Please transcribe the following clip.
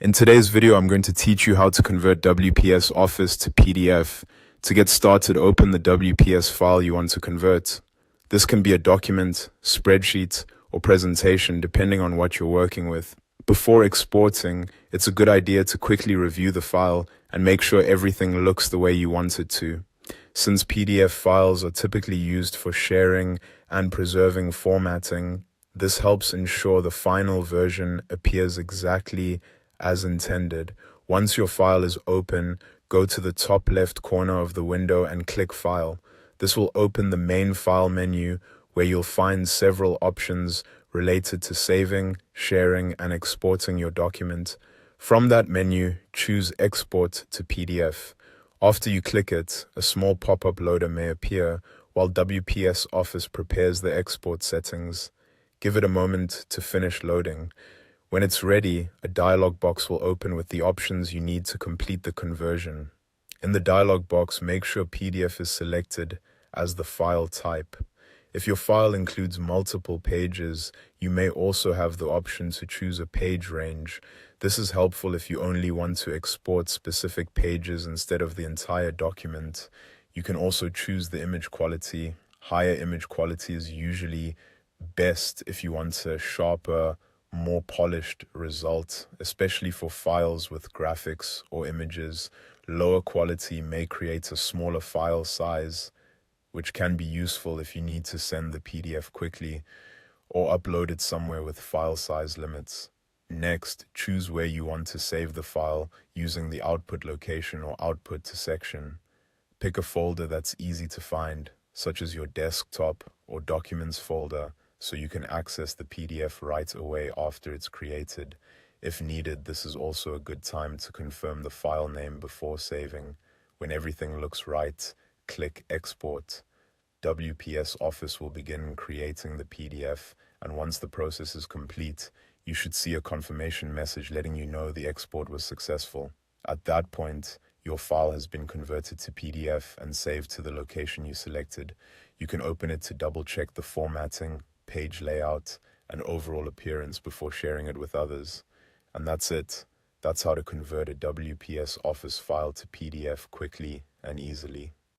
In today's video, I'm going to teach you how to convert WPS Office to PDF. To get started, open the WPS file you want to convert. This can be a document, spreadsheet, or presentation depending on what you're working with. Before exporting, it's a good idea to quickly review the file and make sure everything looks the way you want it to. Since PDF files are typically used for sharing and preserving formatting, this helps ensure the final version appears exactly as intended. Once your file is open, go to the top left corner of the window and click File. This will open the main file menu where you'll find several options related to saving, sharing, and exporting your document. From that menu, choose Export to PDF. After you click it, a small pop-up loader may appear while WPS Office prepares the export settings. Give it a moment to finish loading. When it's ready, a dialog box will open with the options you need to complete the conversion. In the dialog box, make sure PDF is selected as the file type. If your file includes multiple pages, you may also have the option to choose a page range. This is helpful if you only want to export specific pages instead of the entire document. You can also choose the image quality. Higher image quality is usually best if you want a sharper, more polished result, especially for files with graphics or images. Lower quality may create a smaller file size, which can be useful if you need to send the PDF quickly or upload it somewhere with file size limits. Next, choose where you want to save the file using the output location or output to section. Pick a folder that's easy to find, such as your desktop or documents folder, so you can access the PDF right away after it's created. If needed, this is also a good time to confirm the file name before saving. When everything looks right, click Export. WPS Office will begin creating the PDF, and once the process is complete, you should see a confirmation message letting you know the export was successful. At that point, your file has been converted to PDF and saved to the location you selected. You can open it to double-check the formatting, page layout, and overall appearance before sharing it with others. And that's it. That's how to convert a WPS Office file to PDF quickly and easily.